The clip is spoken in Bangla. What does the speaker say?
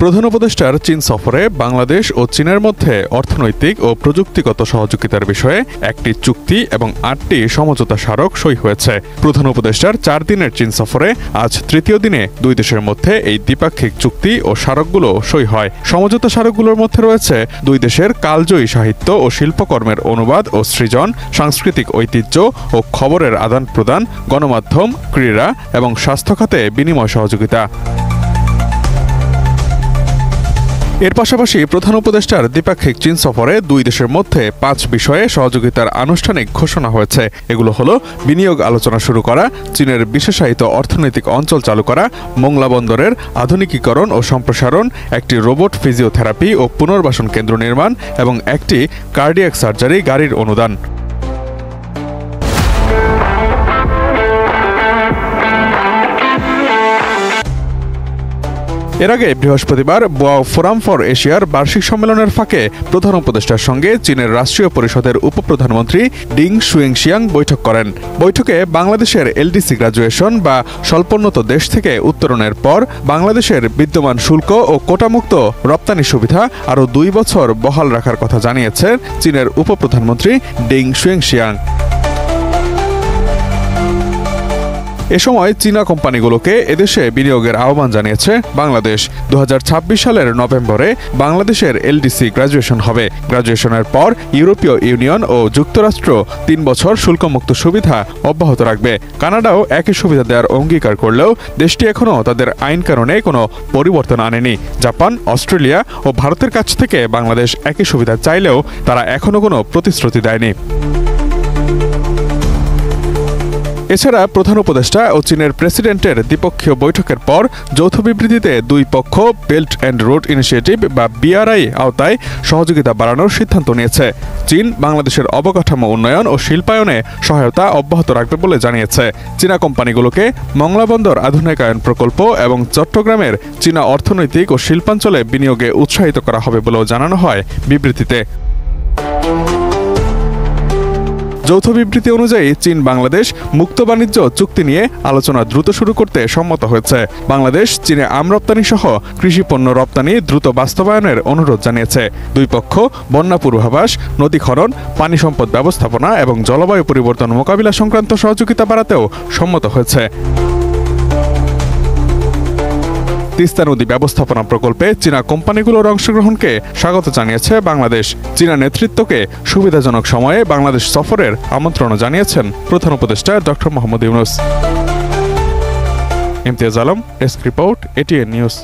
প্রধান উপদেষ্টার চীন সফরে বাংলাদেশ ও চীনের মধ্যে অর্থনৈতিক ও প্রযুক্তিগত সহযোগিতার বিষয়ে একটি চুক্তি এবং ৮টি সমঝোতা স্মারক সই হয়েছে। প্রধান উপদেষ্টার ৪ দিনের চীন সফরে আজ তৃতীয় দিনে দুই দেশের মধ্যে এই দ্বিপাক্ষিক চুক্তি ও স্মারকগুলো সই হয়। সমঝোতা স্মারকগুলোর মধ্যে রয়েছে দুই দেশের কালজয়ী সাহিত্য ও শিল্পকর্মের অনুবাদ ও সৃজন, সাংস্কৃতিক ঐতিহ্য ও খবরের আদান প্রদান, গণমাধ্যম, ক্রীড়া এবং স্বাস্থ্য খাতে বিনিময় সহযোগিতা। এর পাশাপাশি প্রধান উপদেষ্টার দ্বিপাক্ষিক চীন সফরে দুই দেশের মধ্যে ৫ বিষয়ে সহযোগিতার আনুষ্ঠানিক ঘোষণা হয়েছে। এগুলো হলো বিনিয়োগ আলোচনা শুরু করা, চীনের বিশেষায়িত অর্থনৈতিক অঞ্চল চালু করা, মোংলা বন্দরের আধুনিকীকরণ ও সম্প্রসারণ, একটি রোবট ফিজিওথেরাপি ও পুনর্বাসন কেন্দ্র নির্মাণ এবং একটি কার্ডিয়াক সার্জারি গাড়ির অনুদান। এর আগে বৃহস্পতিবার বোয়াও ফোরাম ফর এশিয়ার বার্ষিক সম্মেলনের ফাঁকে প্রধান উপদেষ্টার সঙ্গে চীনের রাষ্ট্রীয় পরিষদের উপপ্রধানমন্ত্রী ডিং শুয়েংশিয়াং বৈঠক করেন। বৈঠকে বাংলাদেশের এলডিসি গ্রাজুয়েশন বা স্বল্পোন্নত দেশ থেকে উত্তরণের পর বাংলাদেশের বিদ্যমান শুল্ক ও কোটামুক্ত রপ্তানি সুবিধা আরও ২ বছর বহাল রাখার কথা জানিয়েছেন চীনের উপপ্রধানমন্ত্রী ডিং শুয়েংশিয়াং। এ সময় চীনা কোম্পানিগুলোকে এদেশে বিনিয়োগের আহ্বান জানিয়েছে বাংলাদেশ। ২০২৬ সালের নভেম্বরে বাংলাদেশের এলডিসি গ্রাজুয়েশন হবে। গ্রাজুয়েশনের পর ইউরোপীয় ইউনিয়ন ও যুক্তরাষ্ট্র ৩ বছর শুল্কমুক্ত সুবিধা অব্যাহত রাখবে। কানাডাও একই সুবিধা দেওয়ার অঙ্গীকার করলেও দেশটি এখনও তাদের আইন কানুনে কোনো পরিবর্তন আনেনি। জাপান, অস্ট্রেলিয়া ও ভারতের কাছ থেকে বাংলাদেশ একই সুবিধা চাইলেও তারা এখনও কোনো প্রতিশ্রুতি দেয়নি। এছাড়া প্রধান উপদেষ্টা ও চীনের প্রেসিডেন্টের দ্বিপক্ষীয় বৈঠকের পর যৌথ বিবৃতিতে দুই পক্ষ বেল্ট অ্যান্ড রোড ইনিশিয়েটিভ বা বিআরআই আওতায় সহযোগিতা বাড়ানোর সিদ্ধান্ত নিয়েছে। চীন বাংলাদেশের অবকাঠামো উন্নয়ন ও শিল্পায়নে সহায়তা অব্যাহত রাখবে বলে জানিয়েছে। চীনা কোম্পানিগুলোকে মংলা বন্দর আধুনিকায়ন প্রকল্প এবং চট্টগ্রামের চীনা অর্থনৈতিক ও শিল্পাঞ্চলে বিনিয়োগে উৎসাহিত করা হবে বলেও জানানো হয় বিবৃতিতে। যৌথ বিবৃতি অনুযায়ী চীন বাংলাদেশ মুক্ত বাণিজ্য চুক্তি নিয়ে আলোচনা দ্রুত শুরু করতে সম্মত হয়েছে। বাংলাদেশ চীনে আম রপ্তানি সহ কৃষি পণ্য রপ্তানি দ্রুত বাস্তবায়নের অনুরোধ জানিয়েছে। দুই পক্ষ বন্যা পূর্বাভাস, নদী খনন, পানি সম্পদ ব্যবস্থাপনা এবং জলবায়ু পরিবর্তন মোকাবিলা সংক্রান্ত সহযোগিতা বাড়াতেও সম্মত হয়েছে। তিস্তা নদী ব্যবস্থাপনা প্রকল্পে চীনা কোম্পানিগুলোর অংশগ্রহণকে স্বাগত জানিয়েছে বাংলাদেশ। চীনা নেতৃত্বকে সুবিধাজনক সময়ে বাংলাদেশ সফরের আমন্ত্রণ জানিয়েছেন প্রধান উপদেষ্টা doctor Mohammad Yunus. Imtiaz Alam, desk report, ATN news.